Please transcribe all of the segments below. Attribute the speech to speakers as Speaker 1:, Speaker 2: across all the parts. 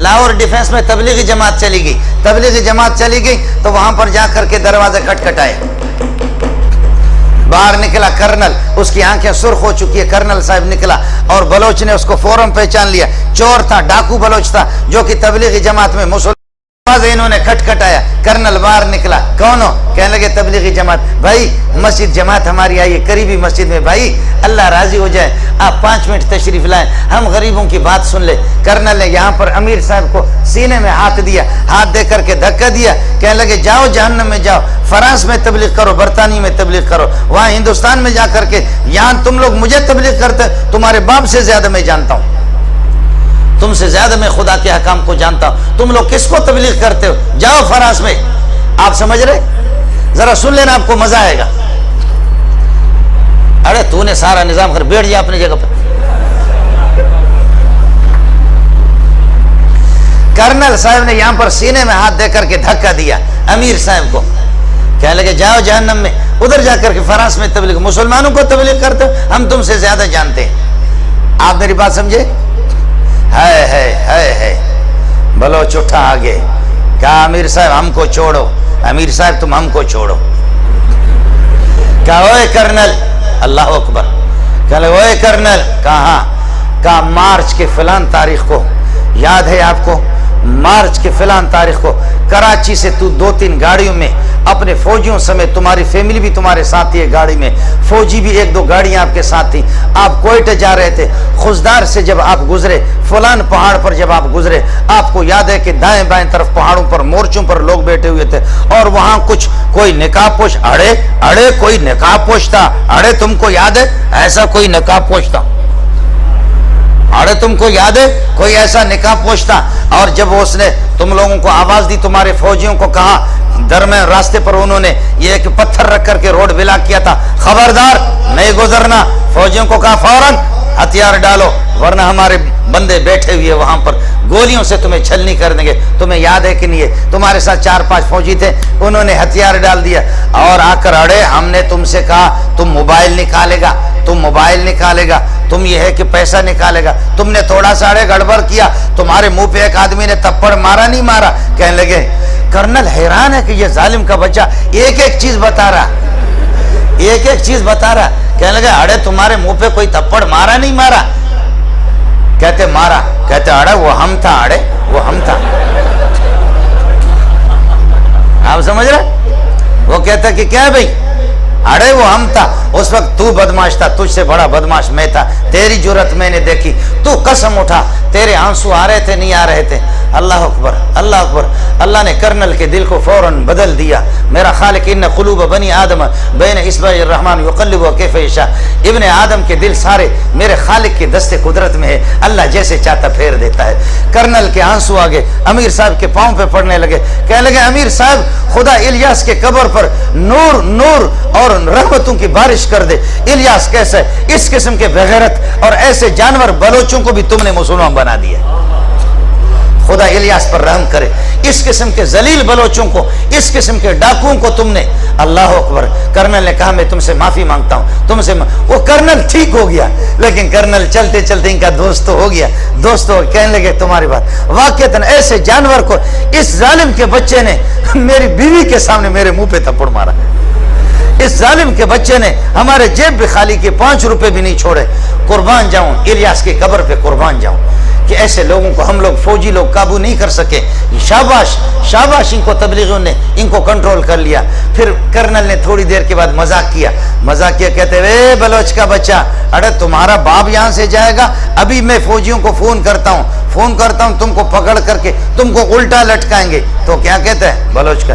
Speaker 1: Lahore defence में तबलीगी जमात चली गई। तबलीगी जमात चली गई तो वहां पर जाकर के दरवाजे खटखटाए। बाहर निकला कर्नल, उसकी आंखें सुर्ख हो चुकी है। कर्नल साहब निकला और बलोच ने उसको फौरन पहचान लिया। चोर था, डाकू बलोच था, जो कि तबलीगी जमात में मुसलमान। इन्होंने खटखटाया, कर्नल बाहर निकला। कौन हो? कहने लगे तबलीगी जमात। भाई मस्जिद जमात हमारी आई है, करीबी मस्जिद में, भाई अल्लाह राजी हो जाए आप 5 मिनट तशरीफ लाएं, हम गरीबों की बात सुन ले। कर्नल ने यहाँ पर अमीर साहब को सीने में हाथ दिया, हाथ दे करके धक्का दिया। कहने लगे जाओ जहन्नम में जाओ, फ्रांस में तबलीग करो, बरतानिया में तबलीग करो, वहाँ हिंदुस्तान में जा करके। यहाँ तुम लोग मुझे तबलीग करते, तुम्हारे बाप से ज्यादा मैं जानता हूँ, तुमसे ज्यादा मैं खुदा के हकाम को जानता हूं। तुम लोग किसको तबलीग करते हो? जाओ फ्रांस में। आप समझ रहे? जरा सुन लेना, आपको मजा आएगा। अरे तूने सारा निजाम कर, बैठ जा अपनी जगह पर। कर्नल साहब ने यहां पर सीने में हाथ देकर के धक्का दिया अमीर साहब को। कहने लगे जाओ जहन्नम में, उधर जाकर के फ्रांस में तबलीग, मुसलमानों को तबलीग करते हो, हम तुमसे ज्यादा जानते हैं। आप मेरी बात समझे? है बलोच उठा आगे, कहा अमीर साहब हमको छोड़ो, अमीर साहब तुम हमको छोड़ो। कहा ओए कर्नल, अल्लाह अकबर। कहले ओए कर्नल, कहा मार्च के फलान तारीख को, याद है आपको? मार्च के फलान तारीख को कराची से तू 2-3 गाड़ियों में अपने फौजियों समेत, तुम्हारी फैमिली भी तुम्हारे साथ ही है गाड़ी में, फौजी भी 1-2 गाड़ियां आपके साथ थी, आप कोयटे जा रहे थे। खुशदार से जब आप गुजरे, फलान पहाड़ पर जब आप गुजरे, आपको याद है कि दाएं बाएं तरफ पहाड़ों पर मोर्चों पर लोग बैठे हुए थे और वहां कुछ कोई नकाबपोश, अड़े कोई नकाबपोश था। अड़े तुमको याद है ऐसा कोई नकाबपोश था? अरे तुमको याद है कोई ऐसा निकाबपोश था? और जब उसने तुम लोगों को आवाज दी, तुम्हारे फौजियों को कहा, दरमियान रास्ते पर उन्होंने ये एक पत्थर रख करके रोड ब्लॉक किया था, खबरदार नहीं गुजरना। फौजियों को कहा फौरन हथियार डालो, वरना हमारे बंदे बैठे हुए वहां पर गोलियों से तुम्हें छलनी कर देंगे। तुम्हें याद है कि नहीं है? तुम्हारे साथ 4-5 फौजी थे, उन्होंने हथियार डाल दिया और आकर अड़े हमने तुमसे कहा तुम मोबाइल निकालेगा, तुम मोबाइल निकालेगा, तुम ये है कि पैसा निकालेगा, तुमने थोड़ा सा अड़े गड़बड़ किया, तुम्हारे मुंह पे एक आदमी ने थप्पड़ मारा नहीं मारा? कहने लगे कर्नल हैरान है कि ये जालिम का बच्चा एक-एक चीज बता रहा, एक-एक चीज बता रहा। कहने लगे अड़े तुम्हारे मुंह पे कोई थप्पड़ मारा नहीं मारा? कहते मारा। कहते अड़े वो हम था, अड़े वो हम था। आप समझ रहे? वो कहता कि क्या भाई? अरे वो हम था, उस वक्त तू बदमाश था, तुझसे बड़ा बदमाश मैं था, तेरी जुर्रत मैंने देखी, तू कसम उठा, तेरे आंसू आ रहे थे नहीं आ रहे थे? अल्लाह अकबर, अल्लाह अकबर। अल्लाह ने कर्नल के दिल को फौरन बदल दिया। मेरा खालिक इन्न कुलूब बनी आदम बैन इस्बाइर रहमान युक़ल्लिबु कैफ़ यशा। इब्ने आदम के दिल सारे मेरे खालिक के दस्ते कुदरत में है, अल्लाह जैसे चाहता फेर देता है। कर्नल के आंसू आगे अमीर साहब के पांव पे पड़ने लगे। कहने लगे अमीर साहब खुदा इलियास के कब्र पर नूर नूर और रहमतों की बारिश कर दे। इलियास कैसे? इस किस्म के बेगैरत और ऐसे जानवर बलोचों को भी तुमने मुसलमान बना दिया। खुदा इलियास पर रहम करे। इस किस्म के जलील बलोचों को, इस किस्म के डाकुओं को तुमने, अल्लाह अकबर। कर्नल ने कहा मैं तुमसे माफी मांगता हूं, तुमसे वो कर्नल ठीक हो गया, लेकिन कर्नल चलते चलते इनका दोस्त तो हो गया, दोस्त हो कहने लगे तुम्हारी बात वाकईतन ऐसे जानवर को इस जालिम के बच्चे ने मेरी बीवी के सामने मेरे मुंह पे थप्पड़ मारा। इस जालिम के बच्चे ने हमारे जेब भी खाली के 5 रुपए भी नहीं छोड़े। कुर्बान जाऊं इलियास की कब्र पे, कुर्बान जाऊं कि ऐसे लोगों को हम लोग फौजी लोग काबू नहीं कर सके। शाबाश शाबाश, इनको तबलीगों ने इनको कंट्रोल कर लिया। फिर कर्नल ने थोड़ी देर के बाद मजाक किया, कहते वे बलोच का बच्चा, अरे तुम्हारा बाप यहाँ से जाएगा, अभी मैं फौजियों को फोन करता हूँ तुमको पकड़ करके तुमको उल्टा लटकाएंगे। तो क्या कहते हैं बलोच का?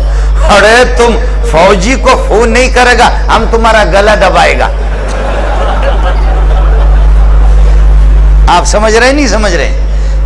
Speaker 1: अरे तुम फौजी को फोन नहीं करेगा, हम तुम्हारा गला दबाएगा। आप समझ रहे नहीं समझ रहे?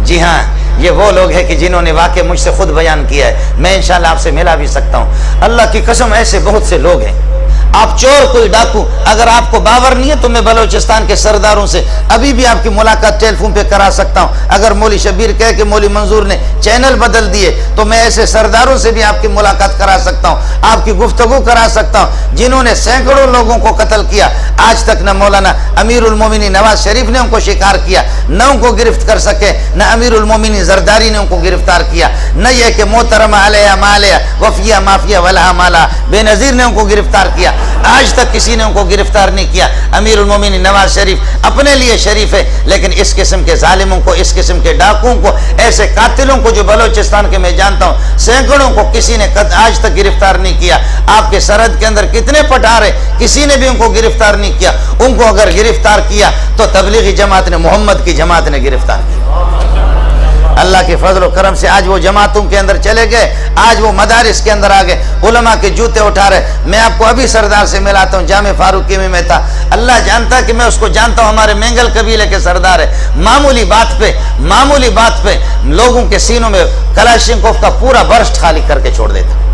Speaker 1: जी हाँ, ये वो लोग हैं कि जिन्होंने वाकई मुझसे खुद बयान किया है। मैं इंशाल्लाह आपसे मिला भी सकता हूँ। अल्लाह की कसम ऐसे बहुत से लोग हैं, आप चोर कोई डाकू, अगर आपको बावर नहीं है तो मैं बलोचिस्तान के सरदारों से अभी भी आपकी मुलाकात टेलीफोन पे करा सकता हूं। अगर मौली शबीर कहे कि मौली मंजूर ने चैनल बदल दिए तो मैं ऐसे सरदारों से भी आपकी मुलाकात करा सकता हूं, आपकी गुफ्तगू करा सकता हूं जिन्होंने सैकड़ों लोगों को कत्ल किया। आज तक न मौलाना अमीरुल मोमिनीन नवाज शरीफ ने उनको शिकार किया, न उनको गिरफ्त कर सके, न अमीरुल मोमिनीन जरदारी ने उनको गिरफ्तार किया, न यह कि मोहतरमा अलैहा मालिया वफिया माफिया वलहा माला बेनजीर ने उनको गिरफ्तार किया। आज तक किसी ने उनको गिरफ्तार नहीं किया। अमीरुल मोमिनीन नवाज शरीफ अपने लिए शरीफ है, लेकिन इस किस्म के जालिमों को, इस किस्म के डाकुओं को, ऐसे कातिलों को जो बलोचिस्तान के मैं जानता हूं सैकड़ों को किसी ने आज तक गिरफ्तार नहीं किया। आपके सरहद के अंदर कितने पठार है, किसी ने भी उनको गिरफ्तार नहीं किया। उनको अगर गिरफ्तार किया तो तबलीगी जमात ने, मोहम्मद की जमात ने गिरफ्तार किया। अल्लाह के फजल और करम से आज वो जमातों के अंदर चले गए, आज वो मदारिस के अंदर आ गए, उलमा के जूते उठा रहे। मैं आपको अभी सरदार से मिलाता हूँ, जामे फारूकी में मैं था। अल्लाह जानता कि मैं उसको जानता हूँ, हमारे मेंगल कबीले के सरदार है। मामूली बात पे लोगों के सीनों में कलाशिनकोव का पूरा बर्स्ट खाली करके छोड़ देता।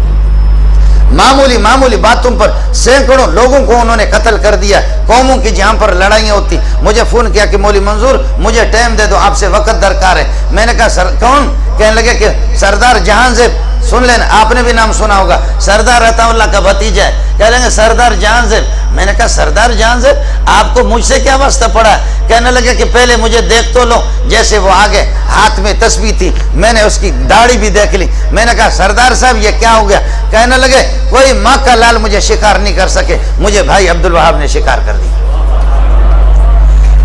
Speaker 1: मामूली बातों पर सैकड़ों लोगों को उन्होंने कत्ल कर दिया। कौमों की जहां पर लड़ाइयां होती, मुझे फोन किया कि मौली मंजूर मुझे टाइम दे दो, आपसे वक्त दरकार है। मैंने कहा सर कौन? कहने लगे कि सरदार जहांजेब, सुन लेना, आपने भी नाम सुना होगा, सरदार अताउल्लाह का भतीजा है। कह लेंगे सरदार जहांजेब। मैंने कहा सरदार जहांजेब, आपको मुझसे क्या वास्ता पड़ा? कहने लगे कि पहले मुझे देख तो लो। जैसे वो आगे, हाथ में तस्बीह थी, मैंने उसकी दाढ़ी भी देख ली। मैंने कहा सरदार साहब ये क्या हो गया? कहने लगे कोई माँ का लाल मुझे शिकार नहीं कर सके, मुझे भाई अब्दुल वहाब ने शिकार कर दिया।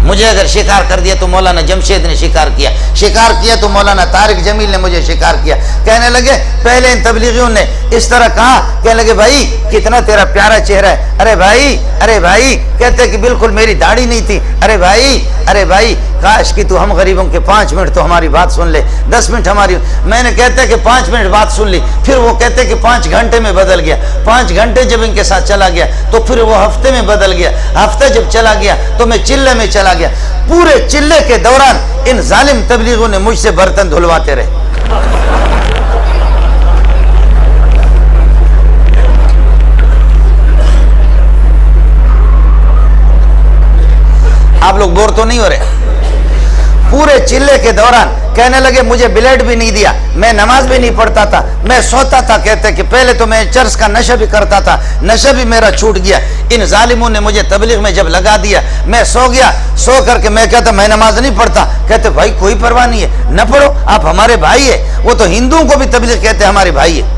Speaker 1: मुझे अगर शिकार कर दिया तो मौलाना जमशेद ने शिकार किया तो मौलाना तारिक जमील ने मुझे शिकार किया। कहने लगे पहले इन तबलीगियों ने इस तरह कहा, कहने लगे भाई कितना तेरा प्यारा चेहरा है। अरे भाई कहते कि बिल्कुल मेरी दाढ़ी नहीं थी। अरे भाई काश कि तू हम गरीबों के 5 मिनट तो हमारी बात सुन ले, 10 मिनट हमारी। मैंने कहते कि 5 मिनट बात सुन ली, फिर वो कहते कि 5 घंटे में बदल गया। 5 घंटे जब इनके साथ चला गया तो फिर वो हफ्ते में बदल गया। हफ्ता जब चला गया तो मैं चिल्ले में चला गया। पूरे चिल्ले के दौरान इन जालिम तबलीगों ने मुझसे बर्तन धुलवाते रहे। आप लोग बोर तो नहीं हो रहे? पूरे चिल्ले के दौरान कहने लगे मुझे ब्लेड भी नहीं दिया, मैं नमाज भी नहीं पढ़ता था, मैं सोता था। कहते कि पहले तो मैं चर्च का नशा भी करता था, नशा भी मेरा छूट गया। इन जालिमों ने मुझे तबलीग में जब लगा दिया, मैं सो गया। सो करके मैं कहता मैं नमाज नहीं पढ़ता। कहते भाई कोई परवाह नहीं है, न पढ़ो, आप हमारे भाई है। वो तो हिंदुओं को भी तबलीग कहते हमारे भाई है,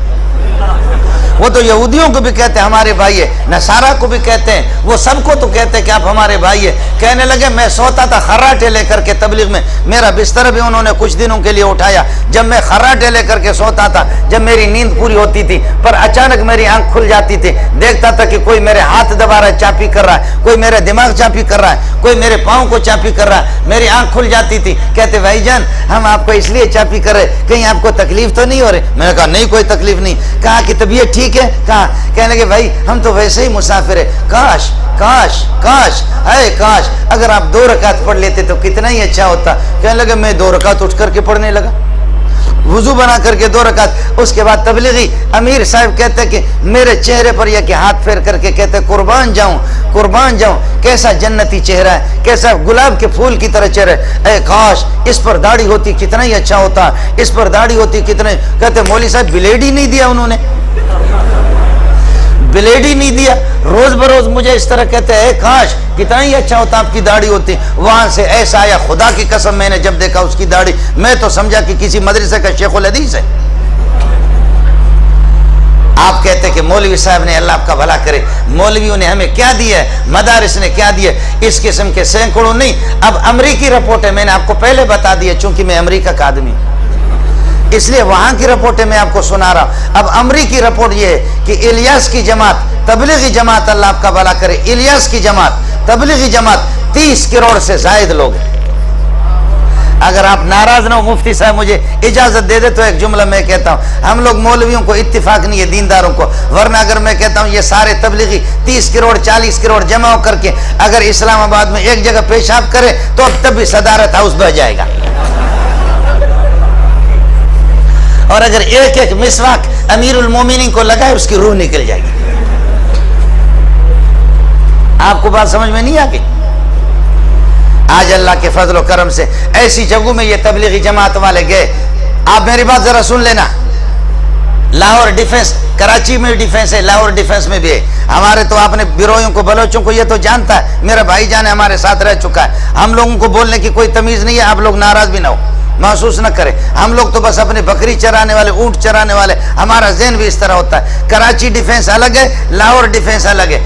Speaker 1: वो तो यहूदियों को भी कहते हैं हमारे भाई है, नसारा को भी कहते हैं, वो सबको तो कहते हैं कि आप हमारे भाई है। कहने लगे मैं सोता था खर्राटे लेकर के तबलीग में, मेरा बिस्तर भी उन्होंने कुछ दिनों के लिए उठाया। जब मैं खर्राटे लेकर के सोता था, जब मेरी नींद पूरी होती थी, पर अचानक मेरी आंख खुल जाती थी, देखता था कि कोई मेरे हाथ दबा रहा है, चापी कर रहा है, कोई मेरे दिमाग चापी कर रहा है, कोई मेरे पाँव को चापी कर रहा है। मेरी आंख खुल जाती थी। कहते भाईजान हम आपको इसलिए चापी कर रहे, कहीं आपको तकलीफ तो नहीं हो रही? मैंने कहा नहीं कोई तकलीफ नहीं। कहा कि तबीयत ठीक है? कहा। कहने लगे भाई हम तो वैसे ही मुसाफिर है, काश अगर आप 2 रकात पढ़ लेते तो कितना ही अच्छा होता। कहने लगे मैं 2 रकात उठ करके पढ़ने लगा, वुजू बना करके 2 रकात। उसके बाद तबलीगी अमीर साहब कहते कि मेरे चेहरे पर यह कि हाथ फेर करके कहते कुर्बान जाऊं, कैसा जन्नती चेहरा है, कैसा गुलाब के फूल की तरह चेहरा है। काश इस पर दाढ़ी होती कितना ही अच्छा होता, इस पर दाढ़ी होती कितने। कहते मौली साहब ब्लेड ही नहीं दिया उन्होंने, ब्लेड ही नहीं दिया। रोज बरोज मुझे इस तरह कहते हैं काश कितना ही अच्छा होता आपकी दाढ़ी होती। वहां से ऐसा आया, खुदा की कसम मैंने जब देखा उसकी दाढ़ी, मैं तो समझा कि किसी मदरसे का शेखुल हदीस है। आप कहते कि मौलवी साहब ने, अल्लाह आपका भला करे, मौलवियों ने हमें क्या दिया है, मदारिस ने क्या दिया? इस किस्म के सैकड़ों नहीं। अब अमरीकी रिपोर्ट है, मैंने आपको पहले बता दिया, चूंकि मैं अमरीका का आदमी इसलिए वहां की रिपोर्टें मैं आपको सुना रहा हूं। अब अमरीकी रिपोर्ट ये है कि इलियास की जमात, तबलीगी जमात, अल्लाह आपका भला करे, इलियास की जमात, तबलीगी जमात 30 करोड़ से जायद लोग हैं। अगर आप नाराज ना हो, मुफ्ती साहब मुझे इजाजत दे दे तो एक जुमला मैं कहता हूं, हम लोग मौलवियों को इत्तिफाक नहीं है दीनदारों को, वरना अगर मैं कहता हूं ये सारे तबलीगी 30 करोड़ 40 करोड़ जमा करके अगर इस्लामाबाद में एक जगह पेशाब करे तो अब तब भी सदारत हाउस बह जाएगा। और अगर एक मिसवाक अमीरुल मोमिनीन को लगाए उसकी रूह निकल जाएगी। आपको बात समझ में नहीं आ गई? आज अल्लाह के फजल व करम से ऐसी जगहों में ये तबलीगी जमात वाले गए। आप मेरी बात जरा सुन लेना। लाहौर डिफेंस, कराची में डिफेंस है, लाहौर डिफेंस में भी है। हमारे तो आपने बिरोइयों को, बलोचों को ये तो जानता है, मेरा भाईजान है, हमारे साथ रह चुका है। हम लोगों को बोलने की कोई तमीज नहीं है। आप लोग नाराज भी ना हो, महसूस न करें। हम लोग तो बस अपने बकरी चराने वाले, ऊंट चराने वाले, हमारा ज़हन भी इस तरह होता है। कराची डिफेंस अलग है, लाहौर डिफेंस अलग है।